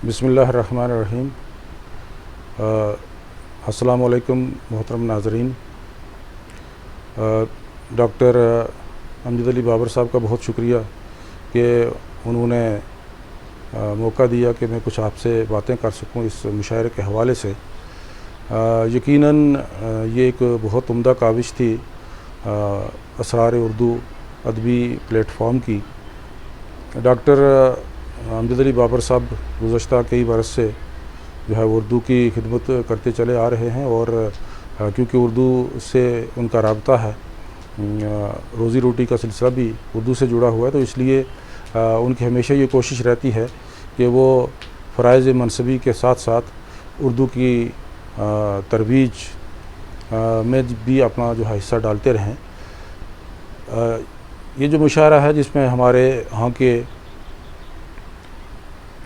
बिस्मिल्लाहिर्रहमानिर्रहीम। अस्सलाम वालेकुम मोहतरम नाज़रीन। डॉक्टर अमजद अली बाबर साहब का बहुत शुक्रिया कि उन्होंने मौका दिया कि मैं कुछ आपसे बातें कर सकूं इस मुशायरे के हवाले से। यकीनन ये एक बहुत उम्दा काविश थी असरार उर्दू अदबी प्लेटफॉर्म की। डॉक्टर अमजद अली बाबर साहब गुज़श्ता कई बरस से जो है उर्दू की खिदमत करते चले आ रहे हैं और क्योंकि उर्दू से उनका राब्ता है, रोज़ी रोटी का सिलसिला भी उर्दू से जुड़ा हुआ है, तो इसलिए उनकी हमेशा ये कोशिश रहती है कि वो फ़राइज़ मनसबी के साथ साथ उर्दू की तरवीज में भी अपना जो है हिस्सा डालते रहें। ये जो मुशायरा है जिसमें हमारे यहाँ के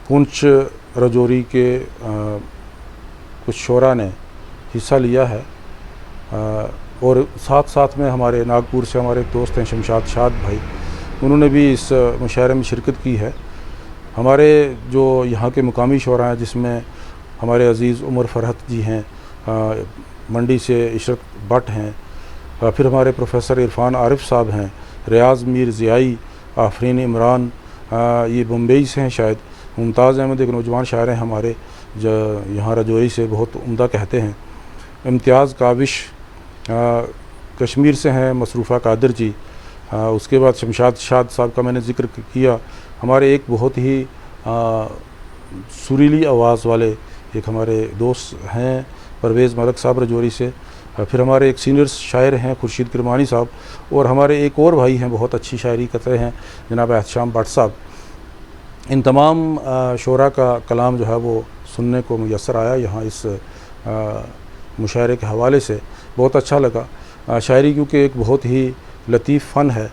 पुंछ रजौरी के कुछ शोरा ने हिस्सा लिया है और साथ साथ में हमारे नागपुर से हमारे एक दोस्त हैं शमशाद शाद भाई, उन्होंने भी इस मुशायरे में शिरकत की है। हमारे जो यहाँ के मुकामी शोरा हैं जिसमें हमारे अज़ीज़ उमर फ़रहत जी हैं, मंडी से इशरत भट्ट हैं, फिर हमारे प्रोफेसर इरफान आरिफ साहब हैं, रियाज़ मीर ज़ियाई, आफरीन इमरान, ये बम्बई से हैं शायद, मुमताज़ अहमद एक नौजवान शायर हैं हमारे जो यहाँ रजौरी से बहुत उम्दा कहते हैं, इम्तियाज़ काविश कश्मीर से हैं, मसरूफ़ा कादिर जी, उसके बाद शमशाद शाद साहब का मैंने ज़िक्र किया। हमारे एक बहुत ही सुरीली आवाज़ वाले एक हमारे दोस्त हैं परवेज़ मलक साहब रजौरी से, फिर हमारे एक सीनियर शायर हैं खुर्शीद किरमानी साहब, और हमारे एक और भाई हैं बहुत अच्छी शायरी करते हैं जनाब एहतशाम भट्ट साहब। इन तमाम शोरा का कलाम जो है वो सुनने को मुयस्सर आया यहाँ इस मुशायरे के हवाले से, बहुत अच्छा लगा। शायरी क्योंकि एक बहुत ही लतीफ़ फ़न है।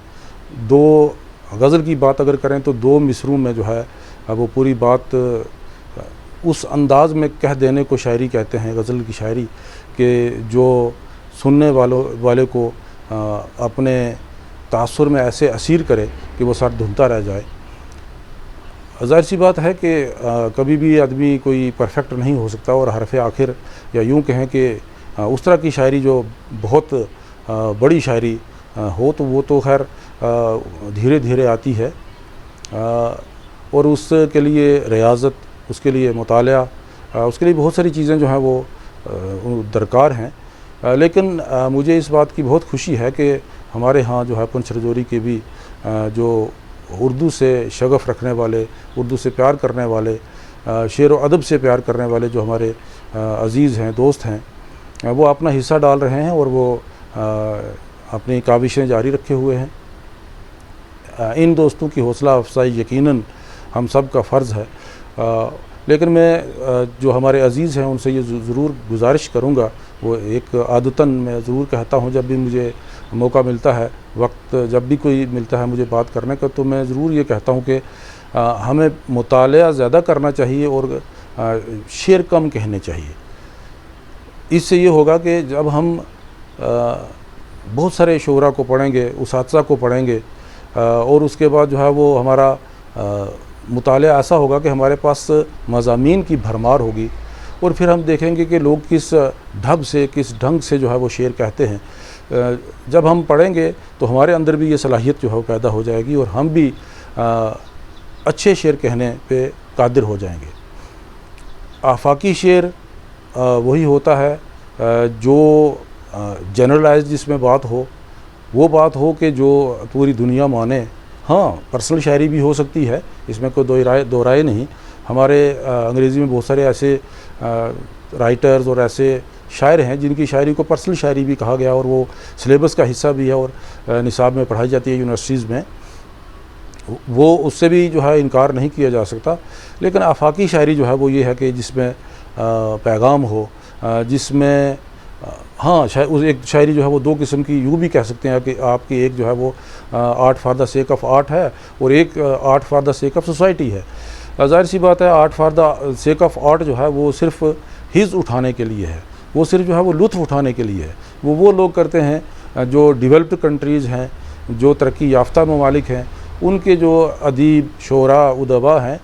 दो गज़ल की बात अगर करें तो दो मिसरों में जो है वो पूरी बात उस अंदाज़ में कह देने को शायरी कहते हैं, गज़ल की शायरी, कि जो सुनने वाले को अपने तासुर में ऐसे असीर करे कि वो सर धुनता रह जाए। ज़ाहिर सी बात है कि कभी भी आदमी कोई परफेक्ट नहीं हो सकता और हरफ़ आखिर या यूँ कहें कि उस तरह की शायरी जो बहुत बड़ी शायरी हो तो वो तो खैर धीरे धीरे आती है और उसके लिए रियाज़त, उसके लिए मुतालिया, उसके लिए बहुत सारी चीज़ें जो हैं वो दरकार हैं। लेकिन मुझे इस बात की बहुत खुशी है कि हमारे यहाँ जो है पुंछ रजौरी के भी जो उर्दू से शगफ़ रखने वाले, उर्दू से प्यार करने वाले, शेर व अदब से प्यार करने वाले जो हमारे अज़ीज़ हैं, दोस्त हैं, वो अपना हिस्सा डाल रहे हैं और वो अपनी काविशें जारी रखे हुए हैं। इन दोस्तों की हौसला अफजाई यकीनन हम सब का फ़र्ज़ है। लेकिन मैं जो हमारे अज़ीज़ हैं उनसे ये ज़रूर गुजारिश करूँगा, वो एक आदतन मैं ज़रूर कहता हूँ जब भी मुझे मौका मिलता है, वक्त जब भी कोई मिलता है मुझे बात करने का, तो मैं ज़रूर ये कहता हूँ कि हमें मुतालिया ज़्यादा करना चाहिए और शेर कम कहने चाहिए। इससे ये होगा कि जब हम बहुत सारे शोरा को पढ़ेंगे, उसातिज़ा को पढ़ेंगे और उसके बाद जो है वो हमारा मुतालिया ऐसा होगा कि हमारे पास मज़ामीन की भरमार होगी और फिर हम देखेंगे कि लोग किस ढब से, किस ढंग से जो है वो शेर कहते हैं। जब हम पढ़ेंगे तो हमारे अंदर भी ये सलाहियत जो है वो पैदा हो जाएगी और हम भी अच्छे शेर कहने पे कादिर हो जाएंगे। आफाकी शेर वही होता है जो जनरलाइज जिसमें बात हो, वो बात हो कि जो पूरी दुनिया माने। हाँ, पर्सनल शायरी भी हो सकती है, इसमें कोई दो राय नहीं। हमारे अंग्रेज़ी में बहुत सारे ऐसे राइटर्स और ऐसे शायर हैं जिनकी शायरी को पर्सनल शायरी भी कहा गया और वो सिलेबस का हिस्सा भी है और निसाब में पढ़ाई जाती है यूनिवर्सिटीज़ में, वो उससे भी जो है इनकार नहीं किया जा सकता। लेकिन आफाकी शायरी जो है वो ये है कि जिसमें पैगाम हो, जिसमें हाँ उस एक शायरी जो है वो दो किस्म की यूँ भी कह सकते हैं कि आपकी एक जो है वो art for the sake of art है और एक art for the sake of society है। ज़ाहिर सी बात है art for the sake of art जो है वो सिर्फ हिज़ उठाने के लिए है, वो सिर्फ जो है वो लुत्फ़ उठाने के लिए है। वो लोग करते हैं जो डेवलप्ड कंट्रीज़ हैं, जो तरक्की याफ्ता ममालिक हैं, उनके जो अदीब, शोरा, उदबा हैं,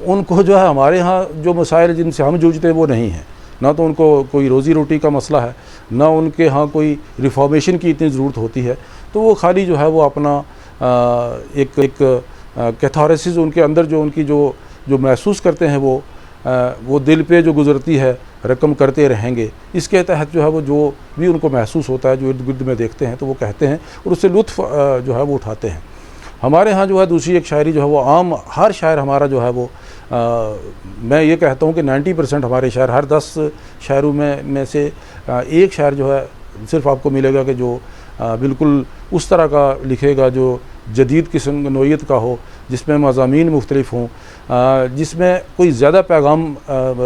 उनको जो है हमारे यहाँ जो मसाइल जिनसे हम जूझते हैं वो नहीं हैं। ना तो उनको कोई रोज़ी रोटी का मसला है, ना उनके यहाँ कोई रिफॉर्मेशन की इतनी ज़रूरत होती है। तो वो खाली जो है वो अपना एक कैथारसिस उनके अंदर जो उनकी जो महसूस करते हैं वो दिल पे जो गुज़रती है रकम करते रहेंगे। इसके तहत जो है वो जो भी उनको महसूस होता है, जो इर्द गिर्द में देखते हैं तो वो कहते हैं और उससे लुत्फ़ जो है वो उठाते हैं। हमारे यहाँ जो है दूसरी एक शायरी जो है वो आम हर शायर हमारा जो है वो मैं ये कहता हूँ कि 90% हमारे शायर, हर 10 शायरों में से एक शायर जो है सिर्फ आपको मिलेगा कि जो बिल्कुल उस तरह का लिखेगा जो जदीद किस्म नोयत का हो, जिसमें मज़ामीन मुख्तलिफ हों, जिसमें कोई ज़्यादा पैगाम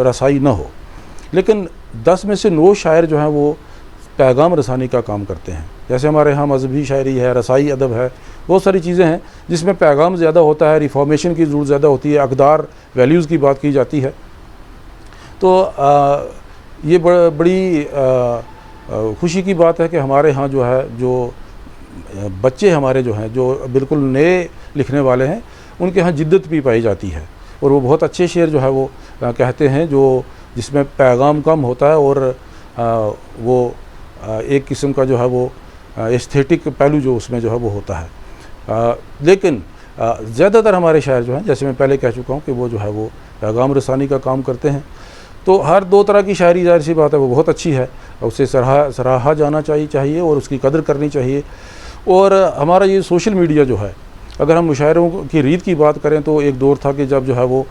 रसाई ना हो। लेकिन 10 में से 9 शायर जो हैं वो पैगाम रसानी का काम करते हैं। जैसे हमारे यहाँ मजहबी शायरी है, रसाई अदब है, बहुत सारी चीज़ें हैं जिसमें पैगाम ज़्यादा होता है, रिफॉर्मेशन की ज़रूरत ज़्यादा होती है, अक़दार वैल्यूज़ की बात की जाती है। तो ये बड़ी खुशी की बात है कि हमारे यहाँ जो है जो बच्चे हमारे जो हैं जो बिल्कुल नए लिखने वाले हैं, उनके यहाँ जिद्दत भी पाई जाती है और वो बहुत अच्छे शेर जो है वो कहते हैं जो जिसमें पैगाम कम होता है और वो एक किस्म का जो है वो एस्थेटिक पहलू जो उसमें जो है वो होता है। लेकिन ज़्यादातर हमारे शायर जो हैं, जैसे मैं पहले कह चुका हूँ कि वो जो है वो पैगाम रसानी का काम करते हैं। तो हर 2 तरह की शायरी ज़ाहिर सी बात है वो बहुत अच्छी है, उसे सराहा जाना चाहिए और उसकी कदर करनी चाहिए। और हमारा ये सोशल मीडिया जो है, अगर हम मुशायरों की रीत की बात करें तो एक दौर था कि जब जो है वो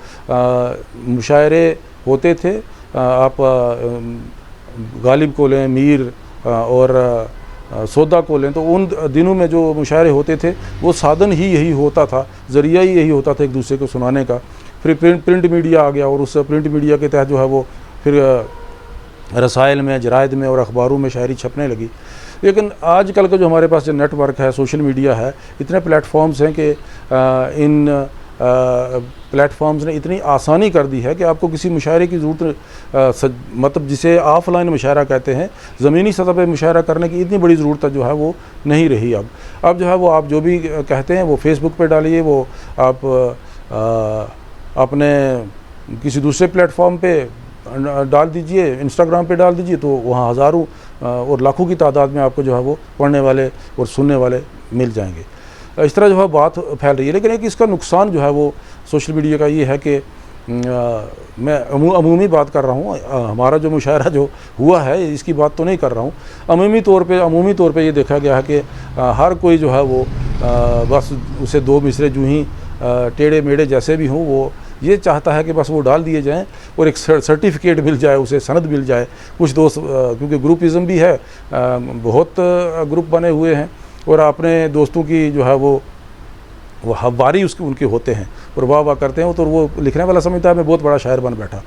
मुशायरे होते थे, आप गालिब को लें, मीर और सौदा को लें, तो उन दिनों में जो मुशायरे होते थे वो साधन ही यही होता था, ज़रिया ही यही होता था एक दूसरे को सुनाने का। फिर प्रिंट मीडिया आ गया और उस प्रिंट मीडिया के तहत जो है वो फिर रसायल में, जराइद में और अखबारों में शायरी छपने लगी। लेकिन आजकल का जो हमारे पास जो नेटवर्क है, सोशल मीडिया है, इतने प्लेटफॉर्म्स हैं कि इन प्लेटफॉर्म्स ने इतनी आसानी कर दी है कि आपको किसी मुशायरे की ज़रूरत मतलब जिसे ऑफलाइन मुशायरा कहते हैं, ज़मीनी सतह पे मुशायरा करने की इतनी बड़ी ज़रूरत जो है वो नहीं रही। अब जो है वो आप जो भी कहते हैं वो फेसबुक पे डालिए, वो आप अपने किसी दूसरे प्लेटफॉर्म पे डाल दीजिए, इंस्टाग्राम पे डाल दीजिए, तो वहाँ हज़ारों और लाखों की तादाद में आपको जो है वो पढ़ने वाले और सुनने वाले मिल जाएंगे। इस तरह जो है बात फैल रही है। लेकिन एक इसका नुकसान जो है वो सोशल मीडिया का ये है कि मैं अमूमी बात कर रहा हूँ, हमारा जो मुशायरा जो हुआ है इसकी बात तो नहीं कर रहा हूँ। अमूमी तौर पे ये देखा गया है कि हर कोई जो है वो बस उसे 2 मिसरे जूँ ही टेढ़े मेढ़े जैसे भी हों, वो ये चाहता है कि बस वो डाल दिए जाएं और एक सर्टिफिकेट मिल जाए, उसे सनद मिल जाए। कुछ दोस्त क्योंकि ग्रुपिज़म भी है, बहुत ग्रुप बने हुए हैं और अपने दोस्तों की जो है वो हवारी उनके होते हैं और वाह करते हैं, तो वो लिखने वाला समझता है मैं बहुत बड़ा शायर बन बैठा।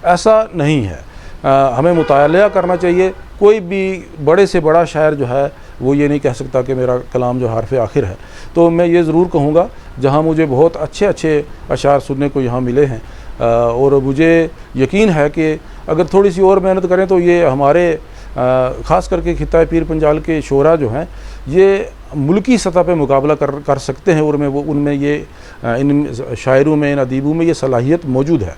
ऐसा नहीं है, हमें मुताला करना चाहिए। कोई भी बड़े से बड़ा शायर जो है वो ये नहीं कह सकता कि मेरा कलाम जो हरफ आखिर है। तो मैं ये ज़रूर कहूँगा, जहाँ मुझे बहुत अच्छे अशार सुनने को यहाँ मिले हैं और मुझे यकीन है कि अगर थोड़ी सी और मेहनत करें तो ये हमारे ख़ास करके खित्ता पीर पंजाल के शोरा जो हैं ये मुल्की सतह पे मुकाबला कर सकते हैं और उनमें ये इन शायरों में, इन अदीबों में ये सलाहियत मौजूद है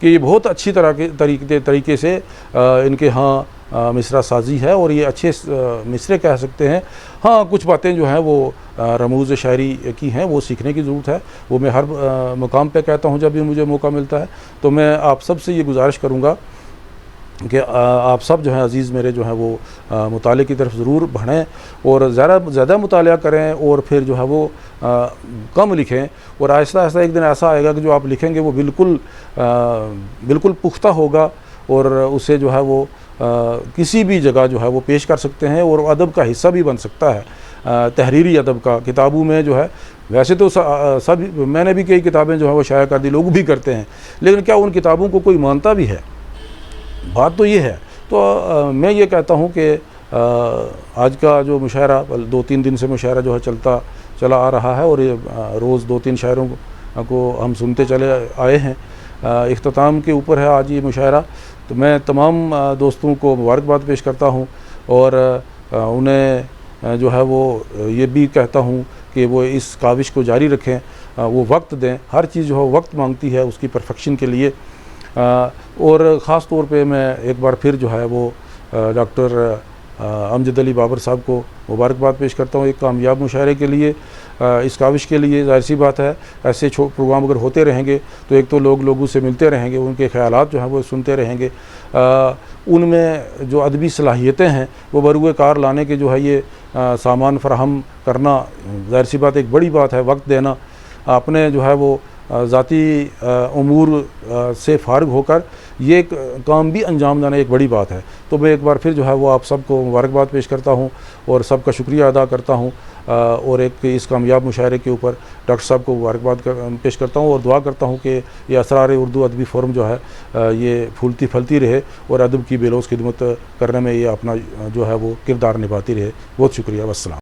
कि ये बहुत अच्छी तरीके से इनके यहाँ मिसरा साजी है और ये अच्छे मिसरे कह सकते हैं। हाँ, कुछ बातें जो हैं वो रमूज़ शायरी की हैं, वो सीखने की ज़रूरत है। वो मैं हर मुकाम पे कहता हूँ जब भी मुझे मौका मिलता है। तो मैं आप सब से ये गुजारिश करूँगा कि आप सब जो हैं अज़ीज़ मेरे जो हैं वो मुताले की तरफ ज़रूर बढ़ें और ज़्यादा मुताला करें और फिर जो है वो कम लिखें और आहिस्ता आहिस्ता एक दिन ऐसा आएगा कि जो आप लिखेंगे वो बिल्कुल पुख्ता होगा और उसे जो है वो किसी भी जगह जो है वो पेश कर सकते हैं और अदब का हिस्सा भी बन सकता है। तहरीरी अदब का किताबों में जो है, वैसे तो सब मैंने भी कई किताबें जो है वो शाया कर दी, लोग भी करते हैं, लेकिन क्या उन किताबों को कोई मानता भी है? बात तो ये है। तो मैं ये कहता हूँ कि आज का जो मुशायरा 2-3 दिन से मुशायरा जो है चला आ रहा है और ये रोज़ 2-3 शायरों को हम सुनते चले आए हैं। इख्तिताम के ऊपर है आज ये मुशायरा। तो मैं तमाम दोस्तों को मुबारकबाद पेश करता हूँ और उन्हें जो है वो ये भी कहता हूँ कि वो इस काविश को जारी रखें। वो वक्त दें। हर चीज़ जो है वक्त मांगती है उसकी परफेक्शन के लिए। और ख़ास तौर पे मैं एक बार फिर जो है वो डॉक्टर अमजद अली बाबर साहब को मुबारकबाद पेश करता हूँ एक कामयाब मुशायरे के लिए, इस काविश के लिए। ज़ाहिर सी बात है ऐसे प्रोग्राम अगर होते रहेंगे तो एक तो लोग लोगों से मिलते रहेंगे, उनके ख़यालात जो हैं वो सुनते रहेंगे, उनमें जो अदबी सलाहियतें हैं वो बरूए कार लाने के जो है ये सामान फराहम करना, ज़ाहिर सी बात एक बड़ी बात है। वक्त देना, अपने जो है वो ज़ाती उमूर से फ़ारिग होकर ये काम भी अंजाम देना एक बड़ी बात है। तो मैं एक बार फिर जो है वो आप सबको मुबारकबाद पेश करता हूँ और सबका शुक्रिया अदा करता हूँ, और एक इस कामयाब मुशायरे के ऊपर डॉक्टर साहब को मुबारकबाद पेश करता हूँ और दुआ करता हूँ कि ये असरार उर्दू अदबी फोरम जो है ये फूलती फलती रहे और अदब की बेलोस खिदमत करने में ये अपना जो है वो किरदार निभाती रहे। बहुत शुक्रिया। वस्सलाम।